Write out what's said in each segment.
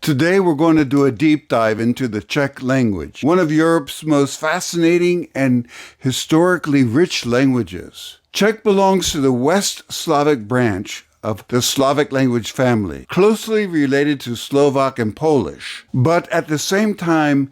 Today we're going to do a deep dive into the Czech language, one of Europe's most fascinating and historically rich languages. Czech belongs to the West Slavic branch of the Slavic language family, closely related to Slovak and Polish, but at the same time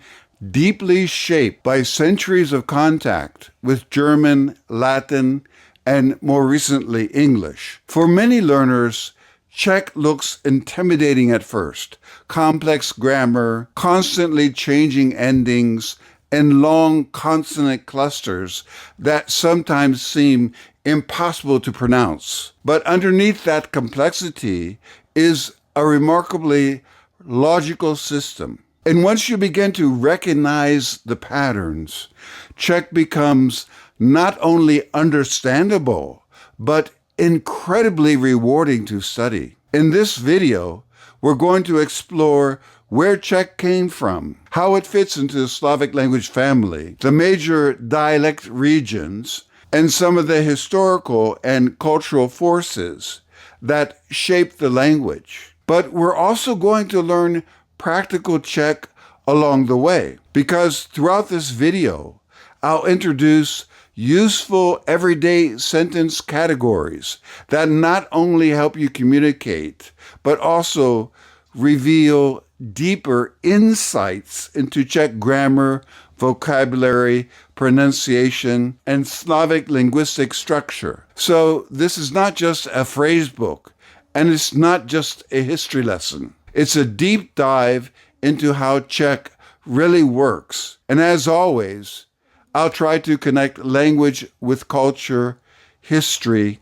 deeply shaped by centuries of contact with German, Latin, and more recently English. For many learners, Czech looks intimidating at first. Complex grammar, constantly changing endings, and long consonant clusters that sometimes seem impossible to pronounce. But underneath that complexity is a remarkably logical system. And once you begin to recognize the patterns, Czech becomes not only understandable, but incredibly rewarding to study. In this video, we're going to explore where Czech came from, how it fits into the Slavic language family, the major dialect regions, and some of the historical and cultural forces that shape the language. But we're also going to learn practical Czech along the way, because throughout this video, I'll introduce useful everyday sentence categories that not only help you communicate, but also reveal deeper insights into Czech grammar, vocabulary, pronunciation, and Slavic linguistic structure. So this is not just a phrase book, and it's not just a history lesson. It's a deep dive into how Czech really works. And as always, I'll try to connect language with culture, history,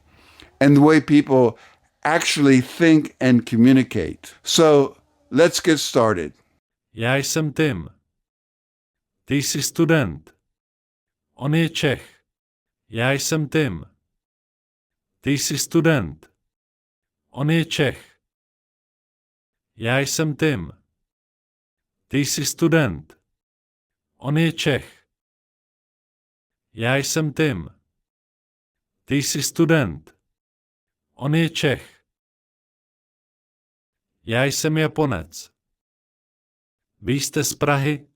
and the way people actually think and communicate. So let's get started. Já jsem Tim. Ty jsi student. On je Čech. Já jsem Tim. Ty jsi student. On je Čech. Já jsem Tim. Ty jsi student. On je Čech. Já jsem Tim. Ty jsi student. On je Čech. Já jsem Japonec. Vy jste z Prahy?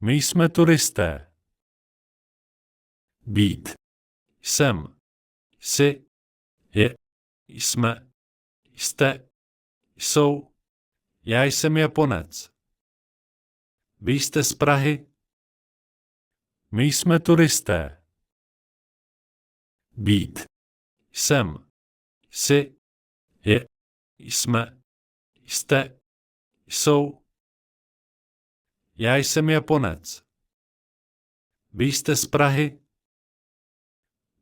My jsme turisté. Být. Jsem. Jsi. Je. Jsme. Jste. Jsou. Já jsem Japonec. Vy jste z Prahy? My jsme turisté. Být. Jsem. Jsi. Je. Jsme. Jste. Jsou. Já jsem Japonec. Vy jste z Prahy?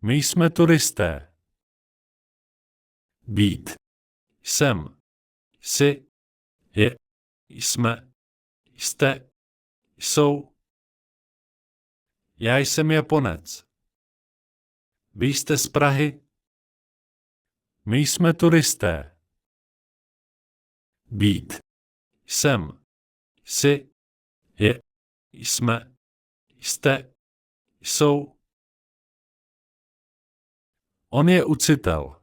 My jsme turisté. Být. Jsem. Jsi. Je. Jsme. Jste. Jsou. Já jsem Japonec. Vy jste z Prahy? My jsme turisté. Být. Jsem. Jsi. Je. Jsme. Jste. Jsou. On je učitel.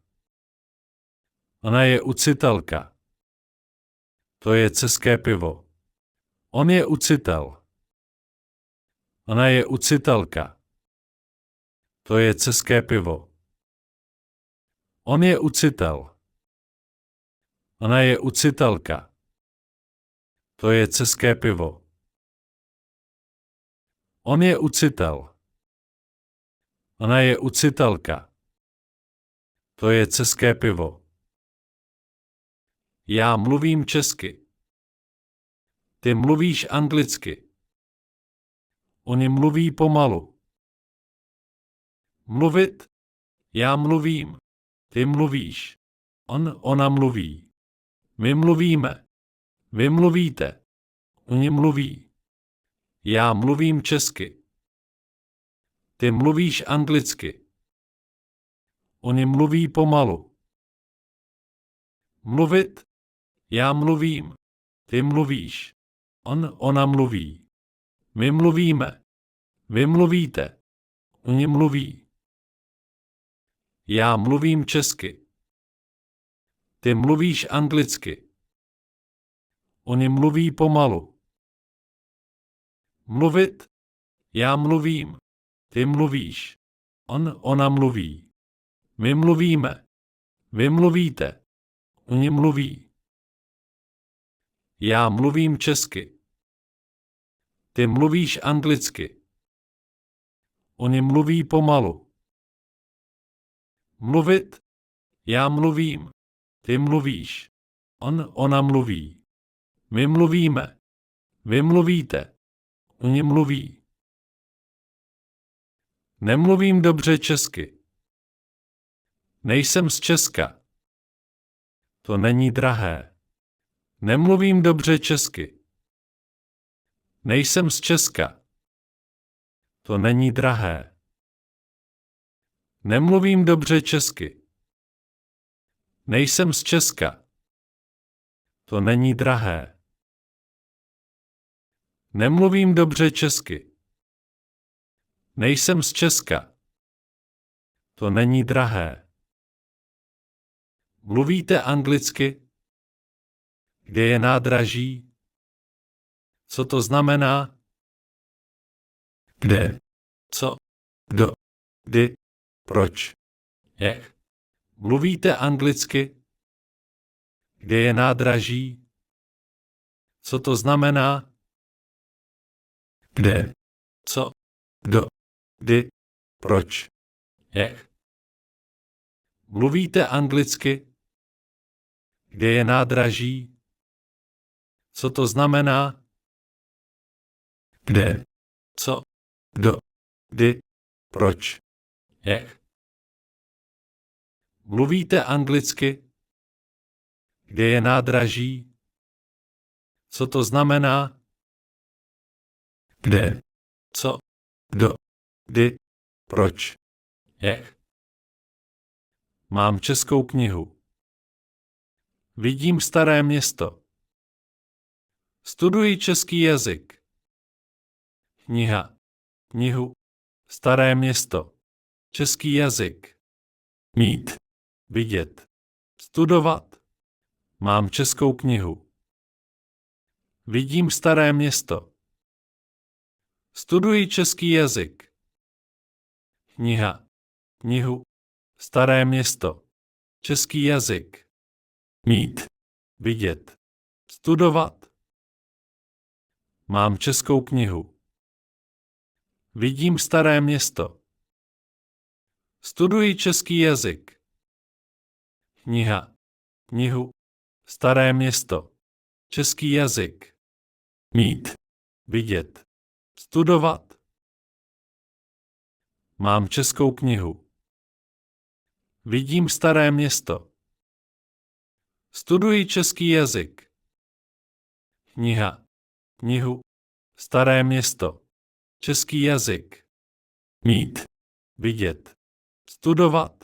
Ona je učitelka. To je české pivo. On je učitel. Ona je učitelka. To je české pivo. On je učitel. Ona je učitelka. To je české pivo. On je učitel. Ona je učitelka. To je české pivo. Já mluvím česky. Ty mluvíš anglicky. Oni mluví pomalu. Mluvit. Já mluvím. Ty mluvíš. Ona mluví. My mluvíme. Vy mluvíte. Oni mluví. Já mluvím česky. Ty mluvíš anglicky. Oni mluví pomalu. Mluvit. Já mluvím. Ty mluvíš. Ona mluví. My mluvíme. Vy mluvíte. Oni mluví. Já mluvím česky. Ty mluvíš anglicky. Oni mluví pomalu. Mluvit. Já mluvím. Ty mluvíš. Ona mluví. My mluvíme. Vy mluvíte. Oni mluví. Já mluvím česky. Ty mluvíš anglicky. Oni mluví pomalu. Mluvit. Já mluvím. Ty mluvíš. Ona mluví. My mluvíme. Vy mluvíte. Oni mluví. Nemluvím dobře česky. Nejsem z Česka. To není drahé. Nemluvím dobře česky. Nejsem z Česka. To není drahé. Nemluvím dobře česky. Nejsem z Česka. To není drahé. Nemluvím dobře česky. Nejsem z Česka. To není drahé. Mluvíte anglicky? Kde je nádraží? Co to znamená? Kde? Co? Kdo? Kdy? Proč? Jak? Mluvíte anglicky? Kde je nádraží? Co to znamená? Kde? Co? Kdo? Kdy? Proč? Jak? Mluvíte anglicky? Kde je nádraží? Co to znamená? Kde? Co? Kdo? Kdy? Proč? Jak? Mluvíte anglicky? Kde je nádraží? Co to znamená? Kde? Co? Kdo? Kdy? Proč? Jak? Mám českou knihu. Vidím staré město. Studuji český jazyk. Kniha. Knihu. Staré město. Český jazyk. Mít. Vidět. Studovat. Mám českou knihu. Vidím staré město. Studuji český jazyk. Kniha. Knihu. Staré město. Český jazyk. Mít. Vidět. Studovat. Mám českou knihu. Vidím staré město. Studuji český jazyk. Kniha. Knihu. Staré město. Český jazyk. Mít. Vidět. Studovat. Mám českou knihu. Vidím staré město. Studuji český jazyk. Kniha. Knihu. Staré město. Český jazyk. Mít. Vidět. Studovat.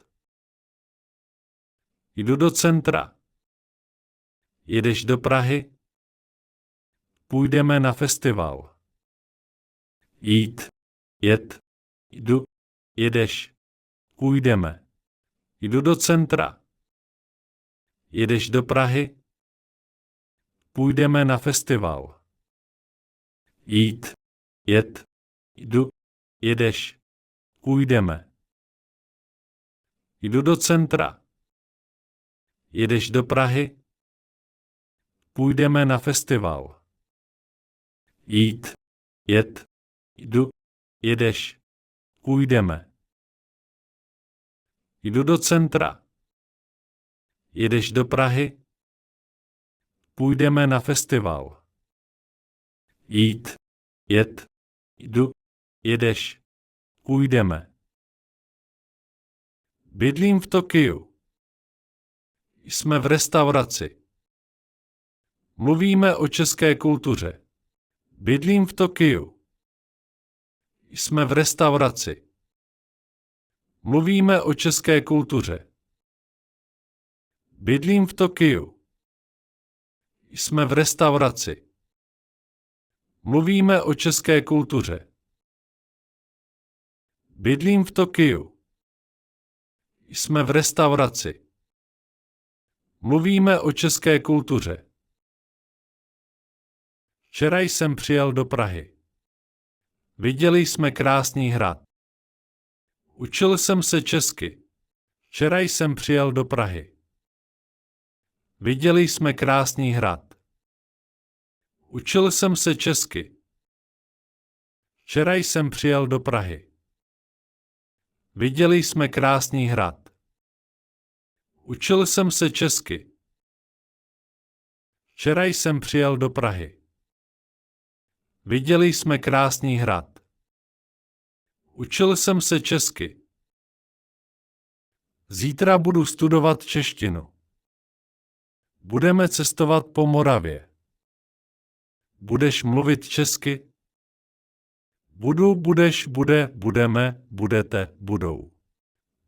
Jdu do centra. Jedeš do Prahy? Půjdeme na festival. Jít. Jet. Jdu. Jedeš. Půjdeme. Jdu do centra. Jedeš do Prahy? Půjdeme na festival. Jít. Jet. Jdu. Jedeš. Půjdeme. Jdu do centra. Jedeš do Prahy? Půjdeme na festival. Jít. Jet. Jdu. Jedeš. Půjdeme. Jdu do centra. Jedeš do Prahy? Půjdeme na festival. Jít. Jet. Jdu. Jedeš. Půjdeme. Bydlím v Tokiu. Jsme v restauraci. Mluvíme o české kultuře. Bydlím v Tokiu. Jsme v restauraci. Mluvíme o české kultuře. Bydlím v Tokiu. Jsme v restauraci. Mluvíme o české kultuře. Bydlím v Tokiu. Jsme v restauraci. Mluvíme o české kultuře. Včera jsem přijel do Prahy. Viděli jsme krásný hrad. Učil jsem se česky. Včera jsem přijel do Prahy. Viděli jsme krásný hrad. Učil jsem se česky. Včera jsem přijel do Prahy. Viděli jsme krásný hrad. Učil jsem se česky. Včera jsem přijel do Prahy. Viděli jsme krásný hrad. Učil jsem se česky. Zítra budu studovat češtinu. Budeme cestovat po Moravě. Budeš mluvit česky? Budu, budeš, bude, budeme, budete, budou.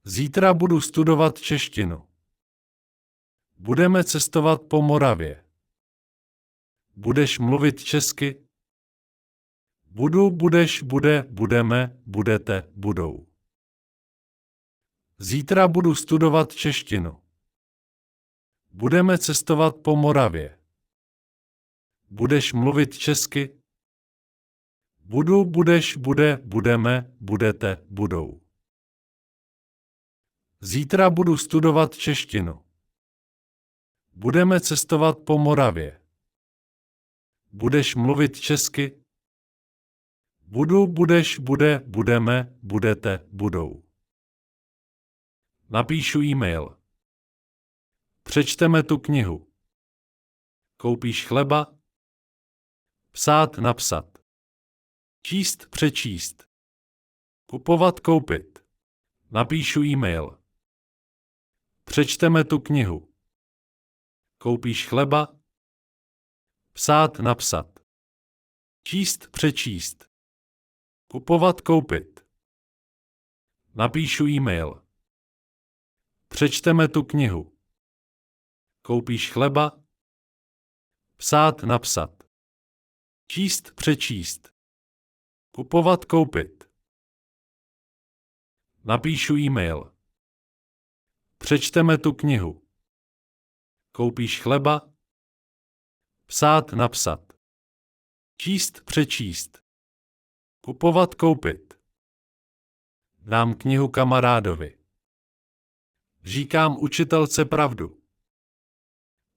Zítra budu studovat češtinu. Budeme cestovat po Moravě. Budeš mluvit česky? Budu, budeš, bude, budeme, budete, budou. Zítra budu studovat češtinu. Budeme cestovat po Moravě. Budeš mluvit česky? Budu, budeš, bude, budeme, budete, budou. Zítra budu studovat češtinu. Budeme cestovat po Moravě. Budeš mluvit česky? Budu, budeš, bude, budeme, budete, budou. Napíšu e-mail. Přečteme tu knihu. Koupíš chleba? Psát, napsat. Číst, přečíst. Kupovat, koupit. Napíšu e-mail. Přečteme tu knihu. Koupíš chleba? Psát, napsat. Číst, přečíst. Kupovat, koupit. Napíšu e-mail. Přečteme tu knihu. Koupíš chleba? Psát, napsat. Číst, přečíst. Kupovat, koupit. Napíšu e-mail. Přečteme tu knihu. Koupíš chleba? Psát, napsat. Číst, přečíst. Kupovat, koupit. Dám knihu kamarádovi. Říkám učitelce pravdu.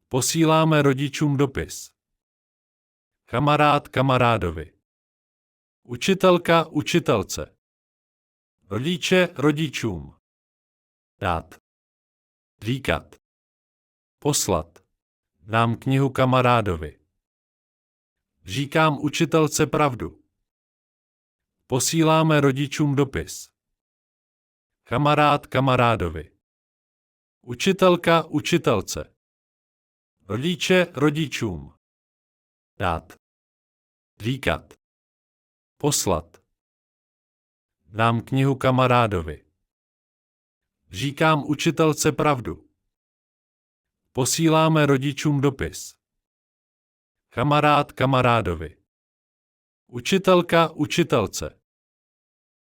Posíláme rodičům dopis. Kamarád kamarádovi. Učitelka učitelce. Rodiče rodičům. Dát. Říkat. Poslat. Dám knihu kamarádovi. Říkám učitelce pravdu. Posíláme rodičům dopis. Kamarád kamarádovi. Učitelka učitelce. Rodiče rodičům. Dát. Říkat. Poslat. Dám knihu kamarádovi. Říkám učitelce pravdu. Posíláme rodičům dopis. Kamarád kamarádovi. Učitelka učitelce.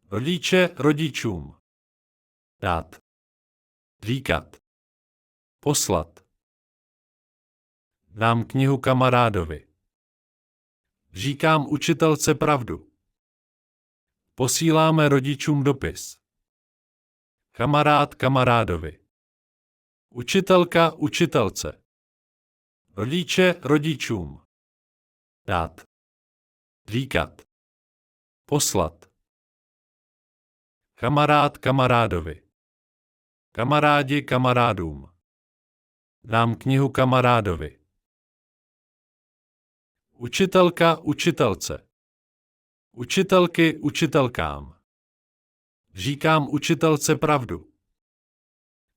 Rodiče rodičům. Dát. Říkat. Poslat. Dám knihu kamarádovi. Říkám učitelce pravdu. Posíláme rodičům dopis. Kamarád kamarádovi. Učitelka učitelce. Rodiče rodičům. Dát. Říkat. Poslat. Kamarád kamarádovi. Kamarádi kamarádům. Dám knihu kamarádovi. Učitelka učitelce. Učitelky učitelkám. Říkám učitelce pravdu.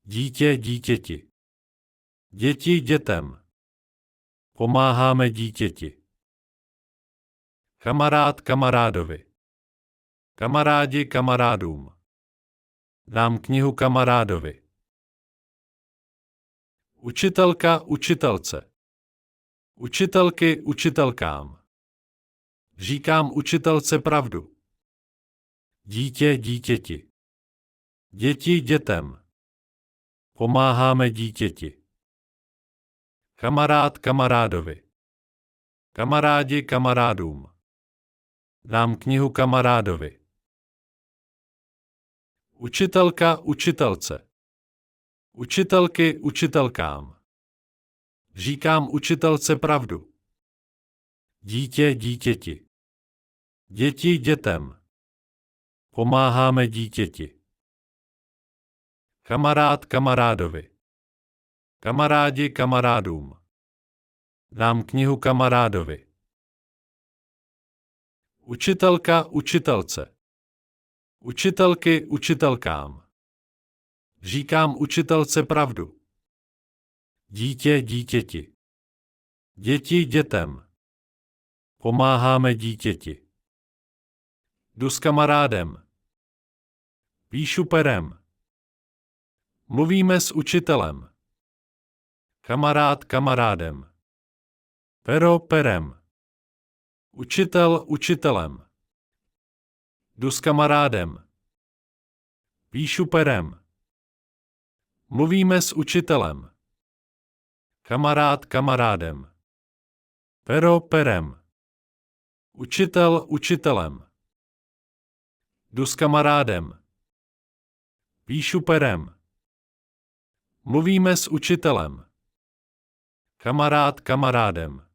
Dítě dítěti. Děti dětem. Pomáháme dítěti. Kamarád kamarádovi. Kamarádi kamarádům. Dám knihu kamarádovi. Učitelka učitelce. Učitelky učitelkám. Říkám učitelce pravdu. Dítě dítěti. Děti dětem. Pomáháme dítěti. Kamarád kamarádovi. Kamarádi kamarádům. Dám knihu kamarádovi. Učitelka učitelce. Učitelky učitelkám. Říkám učitelce pravdu. Dítě dítěti. Děti dětem. Pomáháme dítěti. Kamarád kamarádovi. Kamarádi kamarádům. Dám knihu kamarádovi. Učitelka učitelce. Učitelky učitelkám. Říkám učitelce pravdu. Dítě dítěti. Děti dětem. Pomáháme dítěti. Jdu s kamarádem. Píšu perem. Mluvíme s učitelem. Kamarád kamarádem. Pero perem. Učitel učitelem. Jdu s kamarádem. Píšu perem. Mluvíme s učitelem. Kamarád kamarádem. Pero perem. Učitel učitelem. Jdu s kamarádem. Píšu perem. Mluvíme s učitelem. Kamarád kamarádem.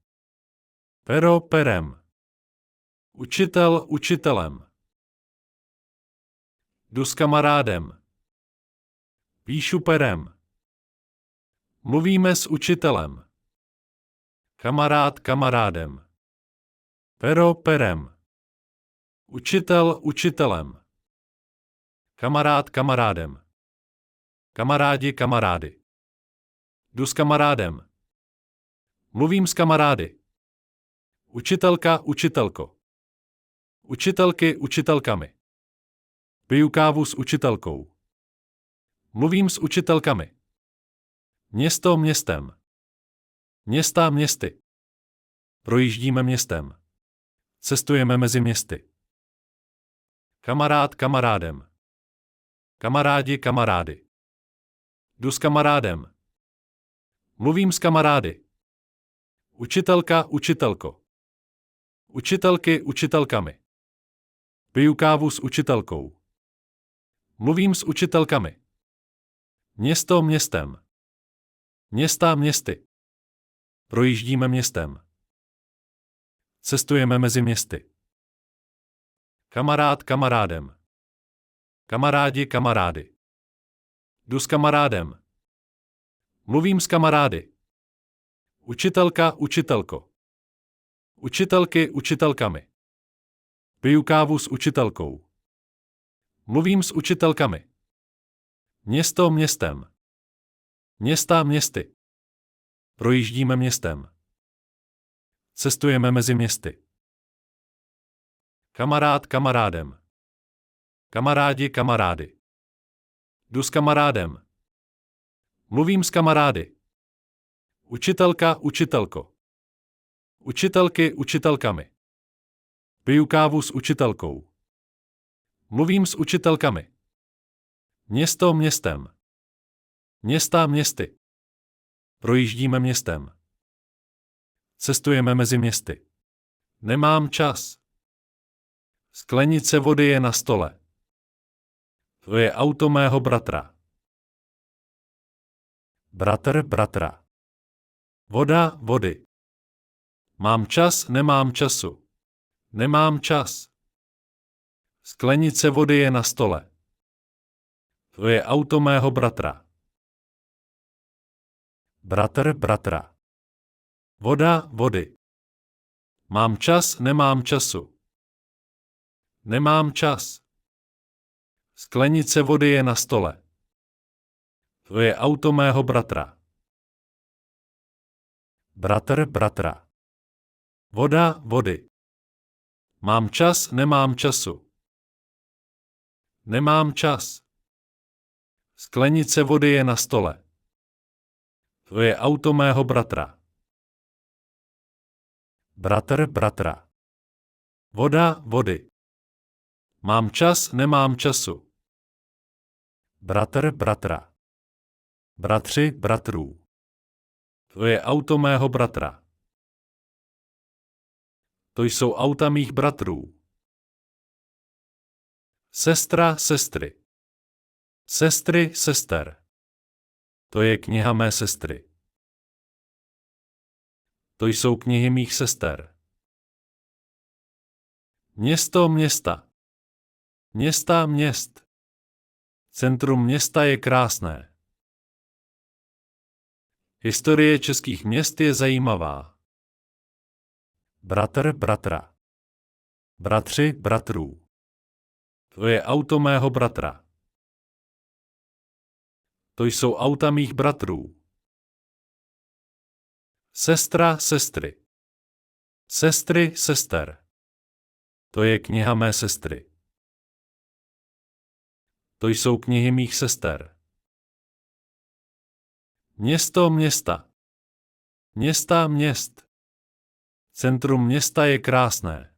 Pero perem. Učitel učitelem. Jdu s kamarádem. Píšu perem. Mluvíme s učitelem. Kamarád kamarádem. Pero perem. Učitel učitelem. Kamarád kamarádem. Kamarádi kamarády. Jdu s kamarádem. Mluvím s kamarády. Učitelka učitelko. Učitelky učitelkami. Piju kávu s učitelkou. Mluvím s učitelkami. Město městem. Města městy. Projíždíme městem. Cestujeme mezi městy. Kamarád kamarádem. Kamarádi kamarády. Jdu s kamarádem. Mluvím s kamarády. Učitelka učitelko. Učitelky učitelkami. Piju kávu s učitelkou. Mluvím s učitelkami. Město městem. Města městy. Projíždíme městem. Cestujeme mezi městy. Kamarád kamarádem. Kamarádi kamarády. Jdu s kamarádem. Mluvím s kamarády. Učitelka učitelko. Učitelky učitelkami. Piju kávu s učitelkou. Mluvím s učitelkami. Město městem. Města městy. Projíždíme městem. Cestujeme mezi městy. Kamarád kamarádem. Kamarádi kamarády. Jdu s kamarádem. Mluvím s kamarády. Učitelka učitelko. Učitelky učitelkami. Piju kávu s učitelkou. Mluvím s učitelkami. Město městem. Města městy. Projíždíme městem. Cestujeme mezi městy. Nemám čas. Sklenice vody je na stole. To je auto mého bratra. Bratr bratra. Voda vody. Mám čas, nemám času. Nemám čas. Sklenice vody je na stole. To je auto mého bratra. Bratr bratra. Voda vody. Mám čas, nemám času. Nemám čas. Sklenice vody je na stole. To je auto mého bratra. Bratr bratra. Voda vody. Mám čas, nemám času. Nemám čas. Sklenice vody je na stole. To je auto mého bratra. Bratr bratra. Voda vody. Mám čas, nemám času. Bratr bratra. Bratři bratrů. To je auto mého bratra. To jsou auta mých bratrů. Sestra, sestry. Sestry, sester. To je kniha mé sestry. To jsou knihy mých sester. Město, města. Města, měst. Centrum města je krásné. Historie českých měst je zajímavá. Bratr, bratra. Bratři, bratrů. To je auto mého bratra. To jsou auta mých bratrů. Sestra, sestry. Sestry, sester. To je kniha mé sestry. To jsou knihy mých sester. Město, města. Města, měst. Centrum města je krásné.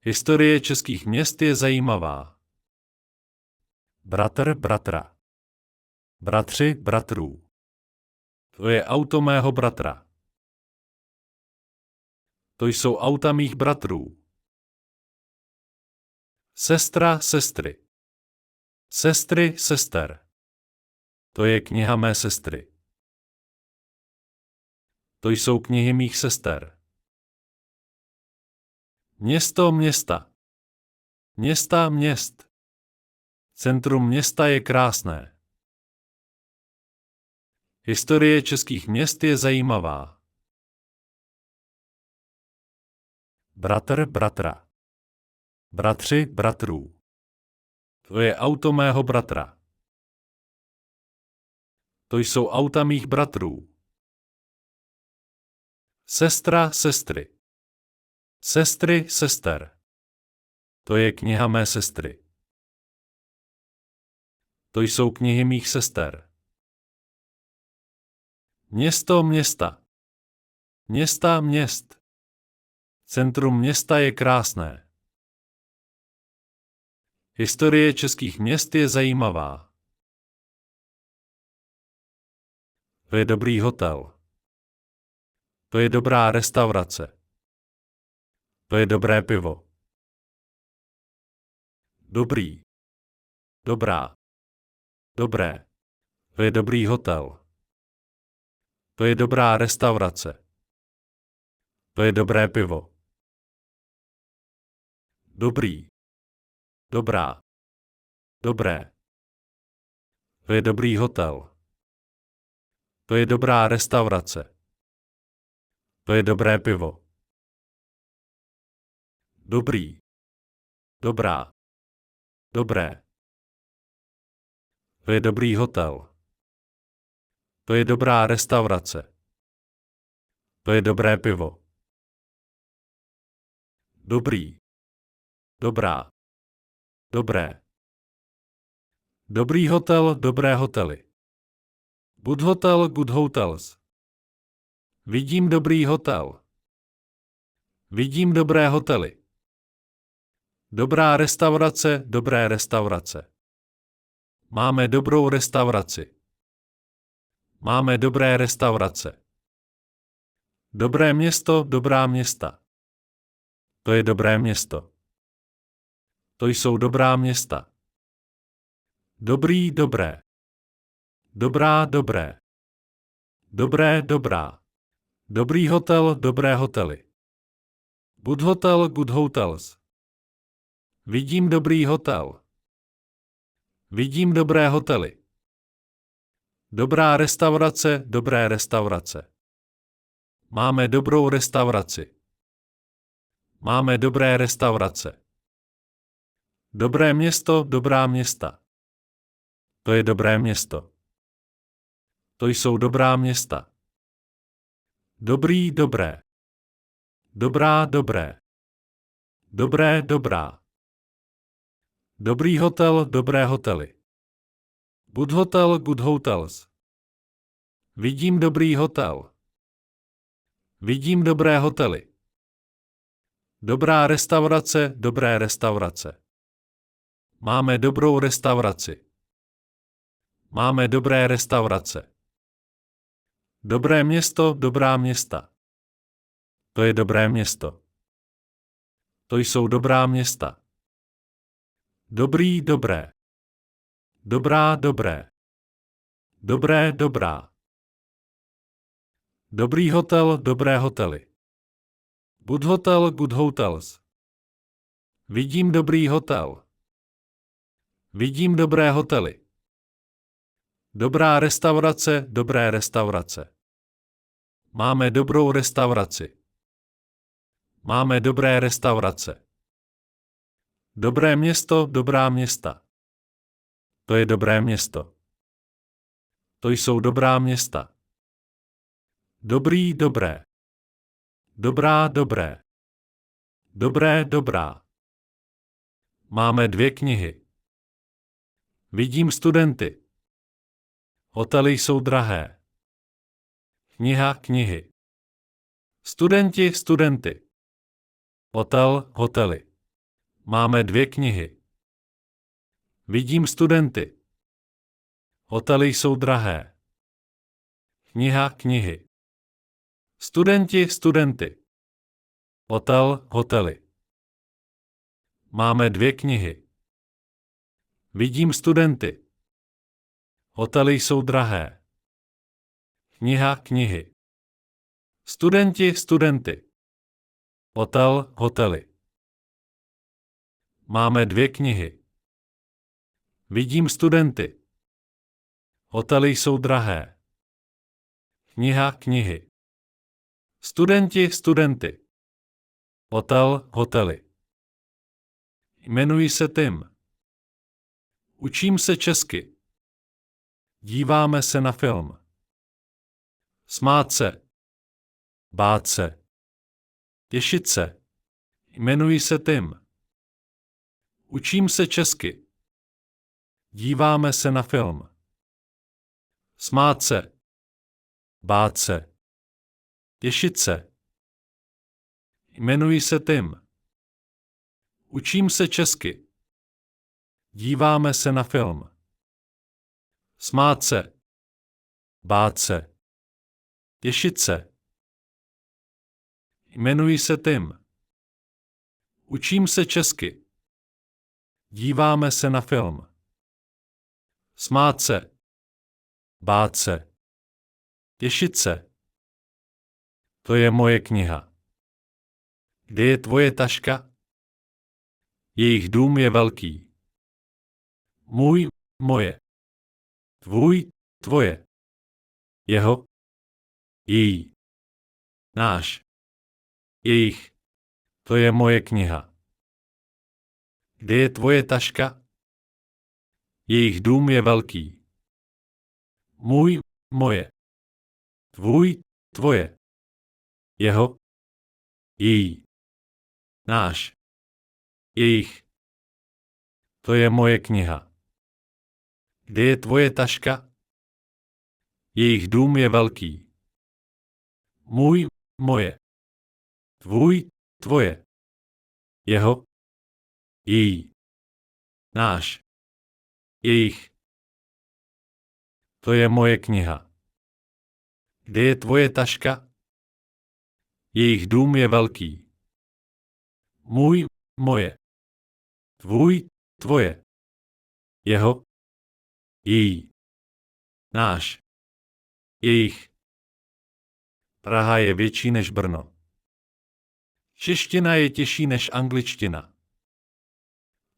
Historie českých měst je zajímavá. Bratr, bratra. Bratři, bratrů. To je auto mého bratra. To jsou auta mých bratrů. Sestra, sestry. Sestry, sester. To je kniha mé sestry. To jsou knihy mých sester. Město, města. Města, měst. Centrum města je krásné. Historie českých měst je zajímavá. Bratr, bratra. Bratři, bratrů. To je auto mého bratra. To jsou auta mých bratrů. Sestra, sestry. Sestry, sester. To je kniha mé sestry. To jsou knihy mých sester. Město, města. Města, měst. Centrum města je krásné. Historie českých měst je zajímavá. To je dobrý hotel. To je dobrá restaurace. To je dobré pivo. Dobrý. Dobrá. Dobré. To je dobrý hotel. To je dobrá restaurace. To je dobré pivo. Dobrý. Dobrá. Dobré. To je dobrý hotel. To je dobrá restaurace. To je dobré pivo. Dobrý. Dobrá. Dobré. To je dobrý hotel. To je dobrá restaurace. To je dobré pivo. Dobrý. Dobrá. Dobré. Dobrý hotel, dobré hotely. Good hotel, good hotels. Vidím dobrý hotel. Vidím dobré hotely. Dobrá restaurace, dobré restaurace. Máme dobrou restauraci. Máme dobré restaurace. Dobré město, dobrá města. To je dobré město. To jsou dobrá města. Dobrý, dobré. Dobrá, dobré. Dobré, dobrá. Dobrý hotel, dobré hotely. Good hotel, good hotels. Vidím dobrý hotel. Vidím dobré hotely. Dobrá restaurace, dobré restaurace. Máme dobrou restauraci. Máme dobré restaurace. Dobré město, dobrá města. To je dobré město. To jsou dobrá města. Dobrý, dobré. Dobrá, dobré. Dobré, dobrá. Dobrý hotel, dobré hotely. Good hotel, good hotels. Vidím dobrý hotel. Vidím dobré hotely. Dobrá restaurace, dobré restaurace. Máme dobrou restauraci. Máme dobré restaurace. Dobré město, dobrá města. To je dobré město. To jsou dobrá města. Dobrý, dobré. Dobrá, dobré. Dobré, dobrá. Dobrý hotel, dobré hotely. Good hotel, good hotels. Vidím dobrý hotel. Vidím dobré hotely. Dobrá restaurace, dobré restaurace. Máme dobrou restauraci. Máme dobré restaurace. Dobré město, dobrá města. To je dobré město. To jsou dobrá města. Dobrý, dobré. Dobrá, dobré. Dobré, dobrá. Máme 2 knihy. Vidím studenty. Hotely jsou drahé. Kniha, knihy. Studenti, studenty. Hotel, hotely. Máme 2 knihy. Vidím studenty. Hotely jsou drahé. Kniha, knihy. Studenti, studenty. Hotel, hotely. Máme 2 knihy. Vidím studenty. Hotely jsou drahé. Kniha, knihy. Studenti, studenty. Hotel, hotely. Máme 2 knihy. Vidím studenty. Hotely jsou drahé. Kniha, knihy. Studenti, studenty. Hotel, hotely. Jmenuji se Tim. Učím se česky. Díváme se na film. Smát se. Bát se. Těšit se. Jmenuji se Tim. Učím se česky. Díváme se na film. Smát se. Bát se. Těšit se. Jmenuji se Tim. Učím se česky. Díváme se na film. Smát se. Bát se. Těšit se. Jmenuji se Tim. Učím se česky. Díváme se na film. Smát se. Bát se. Těšit se. To je moje kniha. Kde je tvoje taška? Jejich dům je velký. Můj, moje. Tvůj, tvoje. Jeho, její. Náš. Jejich. To je moje kniha. Kde je tvoje taška? Jejich dům je velký. Můj, moje. Tvůj, tvoje. Jeho, její. Náš. Jejich. To je moje kniha. Kde je tvoje taška? Jejich dům je velký. Můj, moje. Tvůj, tvoje. Jeho, její. Náš. Jejich. To je moje kniha. Kde je tvoje taška? Jejich dům je velký. Můj, moje. Tvůj, tvoje. Jeho, její. Náš. Jejich. Praha je větší než Brno. Čeština je těžší než angličtina.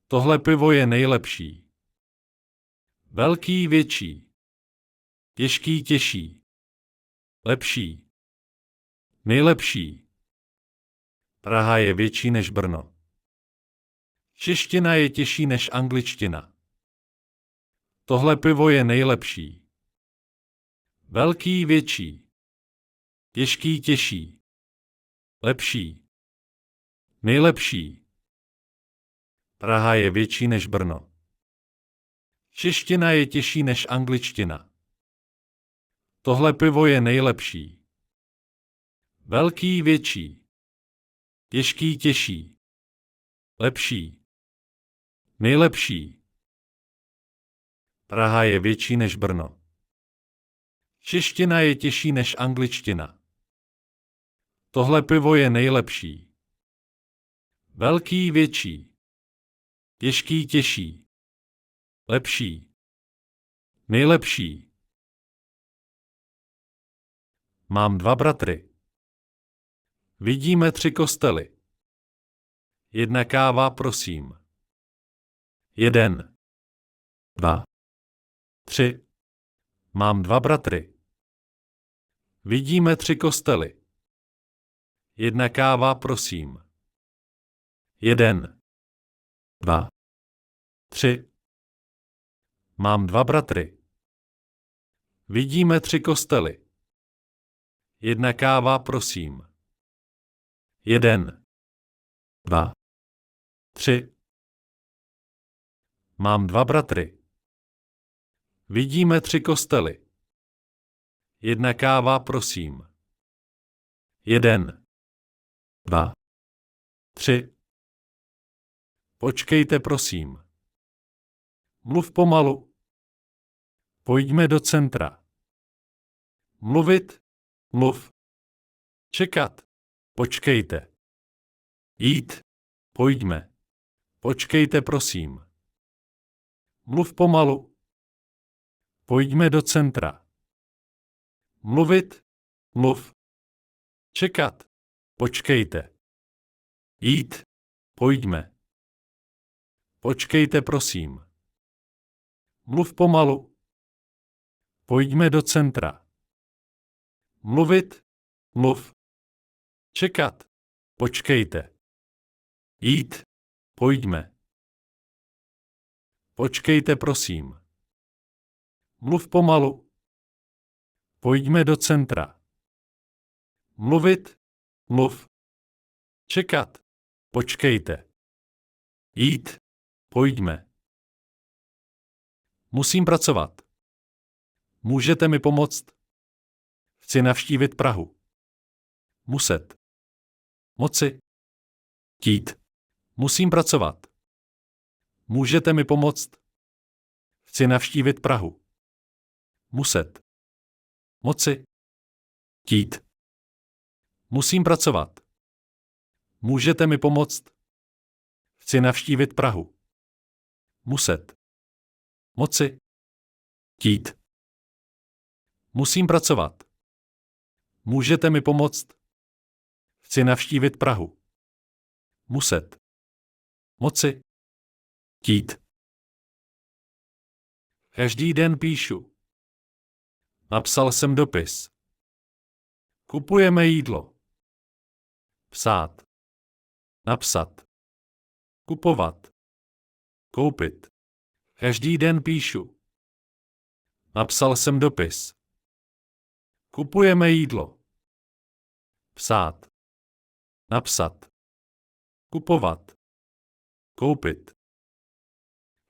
Tohle pivo je nejlepší. Velký, větší. Těžký, těžší. Lepší. Nejlepší. Praha je větší než Brno. Čeština je těžší než angličtina. Tohle pivo je nejlepší. Velký, větší. Těžký, těžší. Lepší. Nejlepší. Praha je větší než Brno. Čeština je těžší než angličtina. Tohle pivo je nejlepší. Velký, větší. Těžký, těžší. Lepší. Nejlepší. Praha je větší než Brno. Čeština je těžší než angličtina. Tohle pivo je nejlepší. Velký větší. Těžký těžší. Lepší. Nejlepší. Mám 2 bratry. Vidíme 3 kostely. 1 káva, prosím. 1, 2, 3. Mám 2 bratry. Vidíme 3 kostely. 1 káva, prosím. 1, 2, 3. Mám 2 bratry. Vidíme 3 kostely. 1 káva, prosím. 1, 2, 3. Mám 2 bratry. Vidíme 3 kostely. 1 káva, prosím. 1, 2, 3. Počkejte, prosím. Mluv pomalu. Pojďme do centra. Mluvit, mluv. Čekat, počkejte. Jít, pojďme. Počkejte, prosím. Mluv pomalu. Pojďme do centra. Mluvit, mluv. Čekat, počkejte. Jít, pojďme. Počkejte, prosím. Mluv pomalu. Pojďme do centra. Mluvit, mluv. Čekat, počkejte. Jít, pojďme. Počkejte, prosím. Mluv pomalu. Pojďme do centra. Mluvit, mluv. Čekat, počkejte. Jít, pojďme. Musím pracovat. Můžete mi pomoct? Chci navštívit Prahu. Muset. Moci. Chtít. Musím pracovat. Můžete mi pomoct? Chci navštívit Prahu. Muset. Moci. Chtít. Musím pracovat. Můžete mi pomoct? Chci navštívit Prahu. Muset. Moci. Chtít. Musím pracovat. Můžete mi pomoct? Chci navštívit Prahu. Muset. Moci. Chtít. Každý den píšu. Napsal jsem dopis. Kupujeme jídlo. Psát. Napsat. Kupovat. Koupit. Každý den píšu. Napsal jsem dopis. Kupujeme jídlo. Psát. Napsat. Kupovat. Koupit.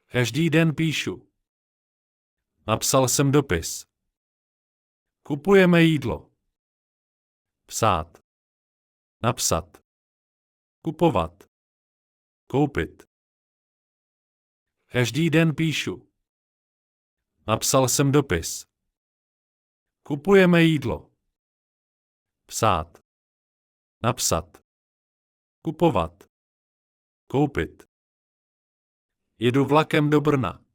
Každý den píšu. Napsal jsem dopis. Kupujeme jídlo. Psát. Napsat. Kupovat. Koupit. Každý den píšu. Napsal jsem dopis. Kupujeme jídlo. Psát. Napsat. Kupovat. Koupit. Jedu vlakem do Brna.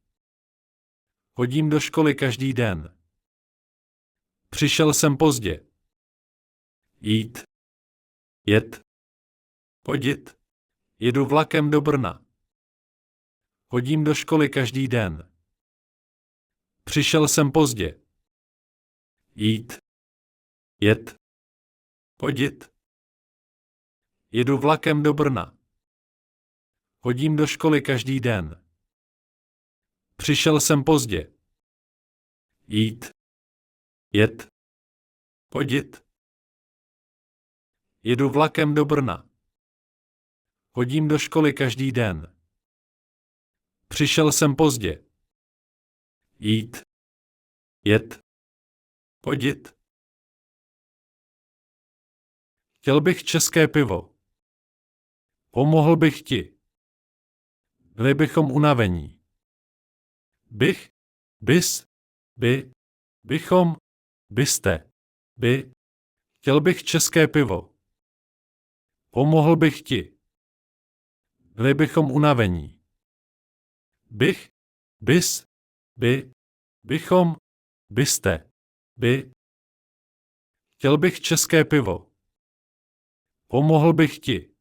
Chodím do školy každý den. Přišel jsem pozdě. Jít. Jet. Chodit. Jedu vlakem do Brna. Chodím do školy každý den. Přišel jsem pozdě. Jít. Jet. Chodit. Jedu vlakem do Brna. Chodím do školy každý den. Přišel jsem pozdě. Jít. Jet. Chodit. Jedu vlakem do Brna. Chodím do školy každý den. Přišel jsem pozdě. Jít. Jet. Chodit. Chtěl bych české pivo. Pomohl bych ti. Byli bychom unavení. Bych, bys, by, bychom, byste, by. Chtěl bych české pivo. Pomohl bych ti. Byli bychom unavení. Bych, bys, by, bychom, byste, by. Chtěl bych české pivo. Pomohl bych ti.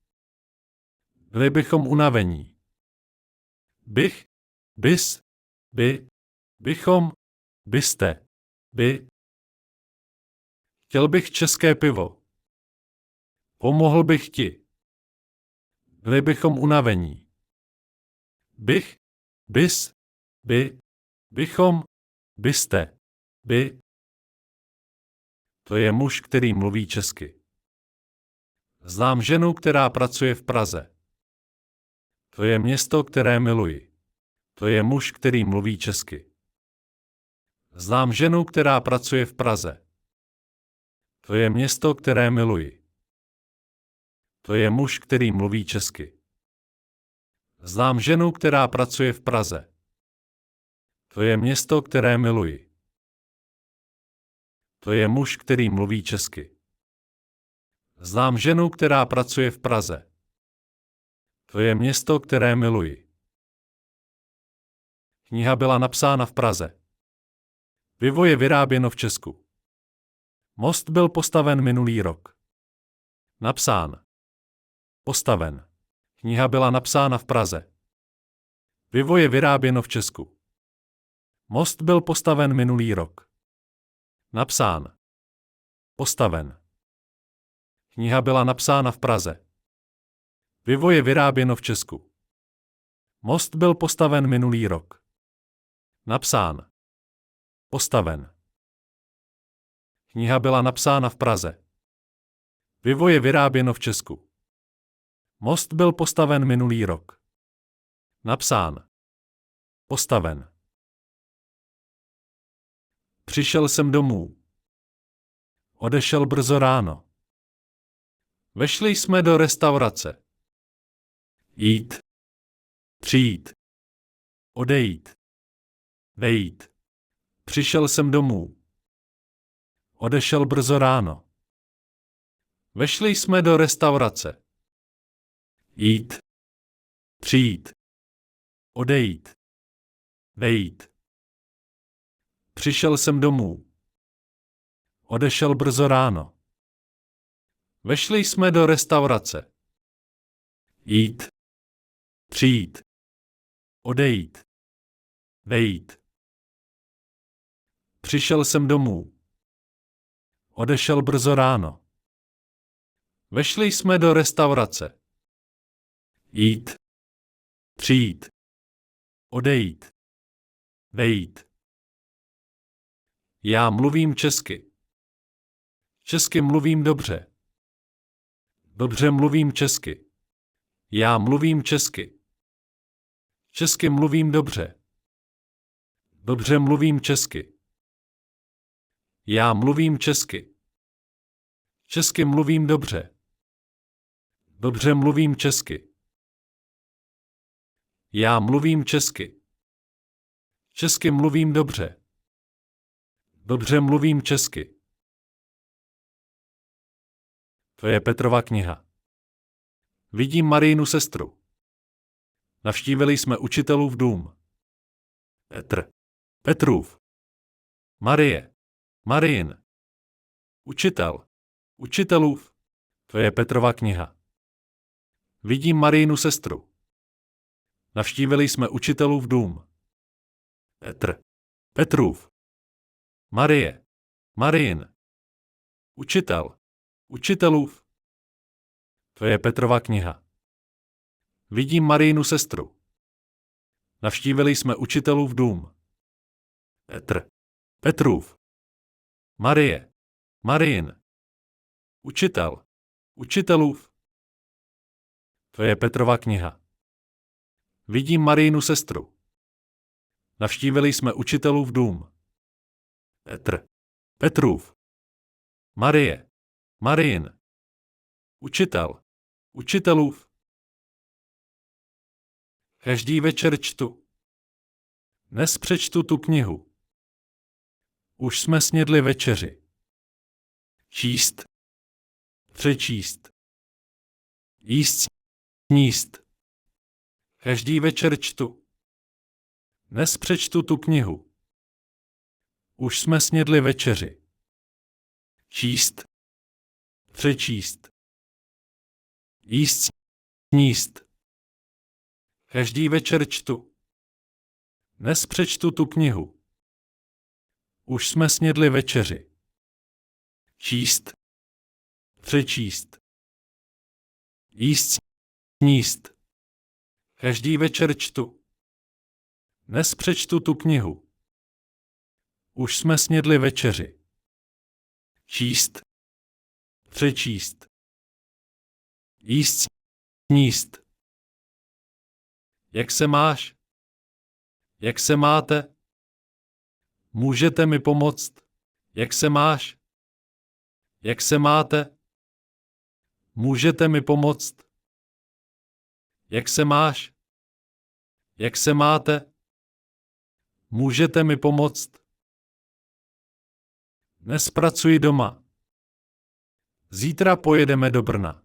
Byli bychom unavení. Bych, bys, by, bychom, byste, by. Chtěl bych české pivo. Pomohl bych ti. Byli bychom unavení. Bych, bys, by, bychom, byste, by. To je muž, který mluví česky. Znám ženu, která pracuje v Praze. To je město, které miluji. To je muž, který mluví česky. Znám ženu, která pracuje v Praze. To je město, které miluji. To je muž, který mluví česky. Znám ženu, která pracuje v Praze. To je město, které miluji. To je muž, který mluví česky. Znám ženu, která pracuje v Praze. To je město, které miluji. Kniha byla napsána v Praze. Pivo je vyráběno v Česku. Most byl postaven minulý rok. Napsán. Postaven. Kniha byla napsána v Praze. Pivo je vyráběno v Česku. Most byl postaven minulý rok. Napsán. Postaven. Kniha byla napsána v Praze. Pivo je vyráběno v Česku. Most byl postaven minulý rok. Napsán. Postaven. Kniha byla napsána v Praze. Pivo je vyráběno v Česku. Most byl postaven minulý rok. Napsán. Postaven. Přišel jsem domů. Odešel brzo ráno. Vešli jsme do restaurace. Jít. Přijít. Odejít. Vejít. Přišel jsem domů. Odešel brzo ráno. Vešli jsme do restaurace. Jít. Přijít. Odejít. Vejít. Přišel jsem domů. Odešel brzo ráno. Vešli jsme do restaurace. Jít. Přijít. Odejít. Vejít. Přišel jsem domů. Odešel brzo ráno. Vešli jsme do restaurace. Jít. Přijít. Odejít. Vejít. Já mluvím česky. Česky mluvím dobře. Dobře mluvím česky. Já mluvím česky. Česky mluvím dobře. Dobře mluvím česky. Já mluvím česky. Česky mluvím dobře. Dobře mluvím česky. Já mluvím česky. Česky mluvím dobře. Dobře mluvím česky. To je Petrova kniha. Vidím Marijinu sestru. Navštívili jsme učitelův dům. Petr. Petrův. Marie. Marijin. Učitel. Učitelův. To je Petrova kniha. Vidím Marijinu sestru. Navštívili jsme učitelův dům. Petr. Petrův. Marie. Marijin. Učitel. Učitelův. To je Petrova kniha. Vidím Marijinu sestru. Navštívili jsme učitelův dům. Petr. Petrův. Marie. Marijin. Učitel. Učitelův. To je Petrova kniha. Vidím Marijinu sestru. Navštívili jsme učitelův dům. Petr. Petrův. Marie. Marijin. Učitel. Učitelův. Každý večer čtu. Dnes přečtu tu knihu. Už jsme snědli večeři. Číst. Přečíst. Jíst, sníst. Každý večer čtu. Dnes přečtu tu knihu. Už jsme snědli večeři. Číst, přečíst. Jíst, sníst. Každý večer čtu. Dnes přečtu tu knihu. Už jsme snědli večeři. Číst, přečíst. Jíst, sníst. Každý večer čtu. Dnes přečtu tu knihu. Už jsme snědli večeři. Číst, přečíst. Jíst, sníst. Jak se máš? Jak se máte? Můžete mi pomoct? Jak se máš? Jak se máte? Můžete mi pomoct? Jak se máš? Jak se máte? Můžete mi pomoct? Dnes pracuji doma. Zítra pojedeme do Brna.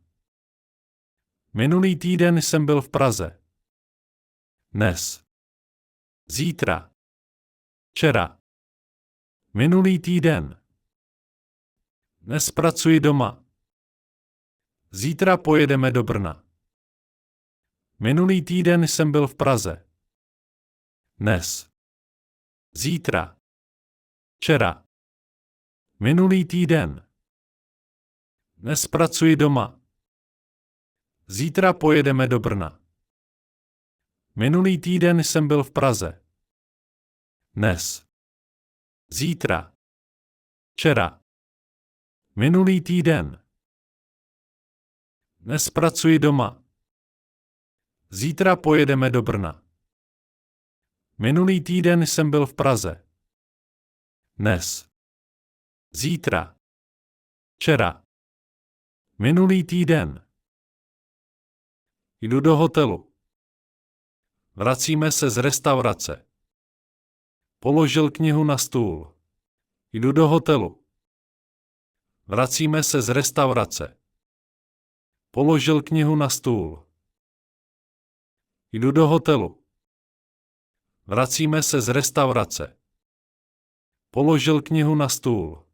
Minulý týden jsem byl v Praze. Dnes. Zítra. Včera. Minulý týden. Dnes pracuji doma. Zítra pojedeme do Brna. Minulý týden jsem byl v Praze. Dnes. Zítra. Včera. Minulý týden. Dnes pracuji doma. Zítra pojedeme do Brna. Minulý týden jsem byl v Praze. Dnes. Zítra. Včera. Minulý týden. Dnes pracuji doma. Zítra pojedeme do Brna. Minulý týden jsem byl v Praze. Dnes. Zítra. Včera. Minulý týden. Jdu do hotelu. Vracíme se z restaurace. Položil knihu na stůl. Jdu do hotelu. Vracíme se z restaurace. Položil knihu na stůl. Jdu do hotelu. Vracíme se z restaurace. Položil knihu na stůl.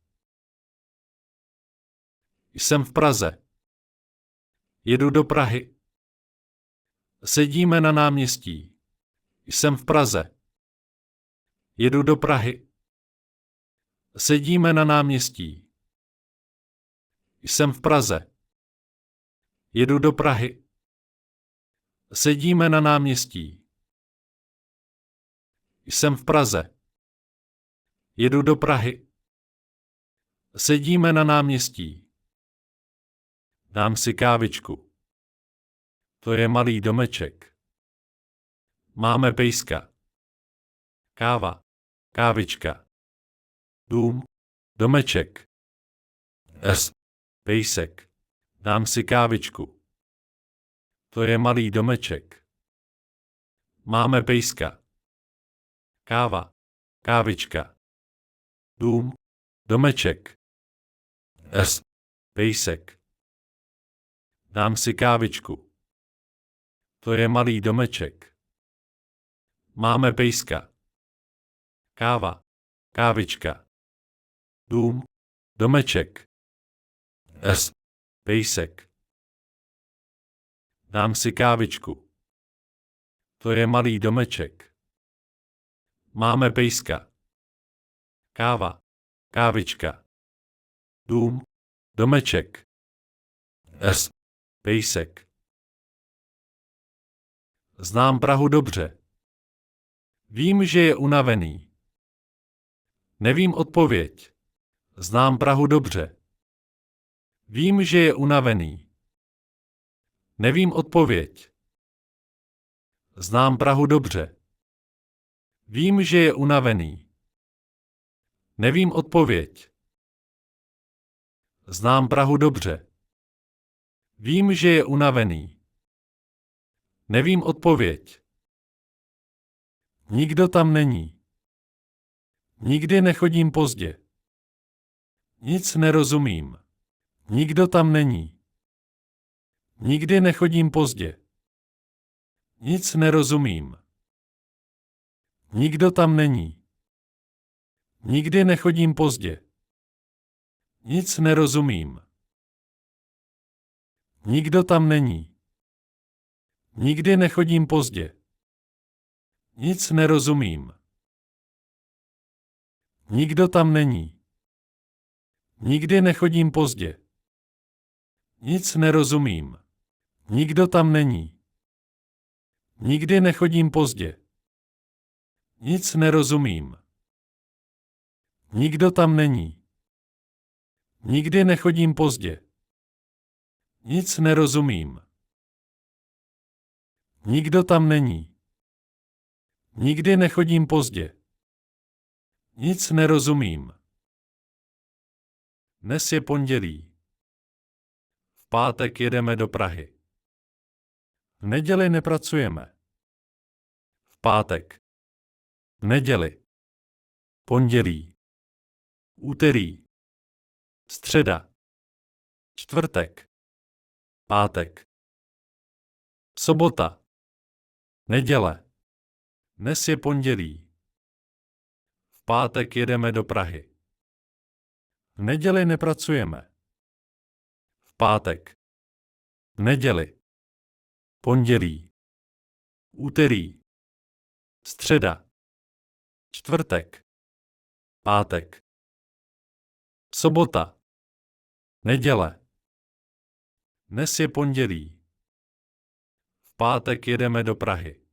Jsem v Praze. Jedu do Prahy. Sedíme na náměstí. Jsem v Praze. Jedu do Prahy. Sedíme na náměstí. Jsem v Praze. Jedu do Prahy. Sedíme na náměstí. Jsem v Praze. Jedu do Prahy. Sedíme na náměstí. Dám si kávičku. To je malý domeček. Máme pejska. Káva. Kávička. Dům. Domeček. Pejsek. Dám si kávičku. To je malý domeček. Máme pejska. Káva. Kávička. Dům. Domeček. Pejsek. Dám si kávičku. To je malý domeček. Máme pejska. Káva. Kávička. Dům. Domeček. Pejsek. Dám si kávičku. To je malý domeček. Máme pejska. Káva. Kávička. Dům. Domeček. Pejsek. Znám Prahu dobře. Vím, že je unavený. Nevím odpověď. Znám Prahu dobře. Vím, že je unavený. Nevím odpověď. Znám Prahu dobře. Vím, že je unavený. Nevím odpověď. Znám Prahu dobře. Vím, že je unavený. Nevím odpověď. Nikdo tam není. Nikdy nechodím pozdě. Nic nerozumím. Nikdo tam není. Nikdy nechodím pozdě. Nic nerozumím. Nikdo tam není. Nikdy nechodím pozdě. Nic nerozumím. Nikdo tam není. Nikdy nechodím pozdě. Nic nerozumím. Nikdo tam není. Nikdy nechodím pozdě. Nic nerozumím. Nikdo tam není. Nikdy nechodím pozdě. Nic nerozumím. Nikdo tam není. Nikdy nechodím pozdě. Nic nerozumím. Nikdo tam není. Nikdy nechodím pozdě. Nic nerozumím. Dnes je pondělí. V pátek jedeme do Prahy. V neděli nepracujeme. V pátek. V neděli. Pondělí. Úterý. Středa. Čtvrtek. Pátek. Sobota. Neděle. Dnes je pondělí. V pátek jedeme do Prahy. V neděli nepracujeme. V pátek. V neděli. Pondělí. Úterý. Středa. Čtvrtek. Pátek. Sobota. Neděle. Dnes je pondělí. V pátek jedeme do Prahy.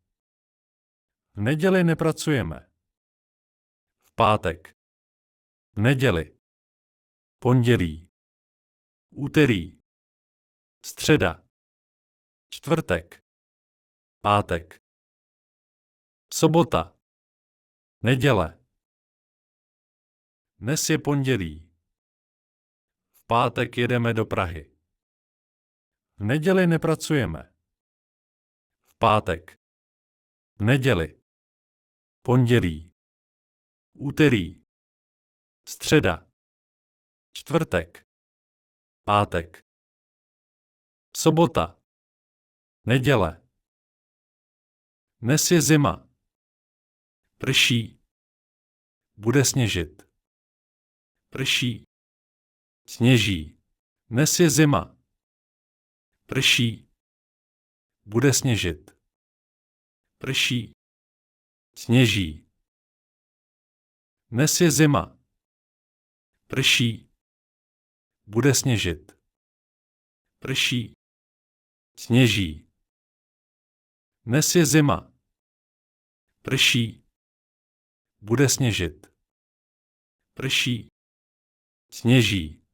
V neděli nepracujeme. V pátek. V neděli. Pondělí. Úterý. Středa. Čtvrtek. Pátek. Sobota. Neděle. Dnes je pondělí. V pátek jedeme do Prahy. V neděli nepracujeme. V pátek. V neděli. Pondělí. Úterý. Středa. Čtvrtek. Pátek. Sobota. Neděle. Dnes je zima. Prší. Bude sněžit. Prší. Sněží. Dnes je zima. Prší. Bude sněžit. Prší. Sněží. Dnes je zima. Prší. Bude sněžit. Prší. Sněží. Dnes je zima. Prší. Bude sněžit. Prší. Sněží.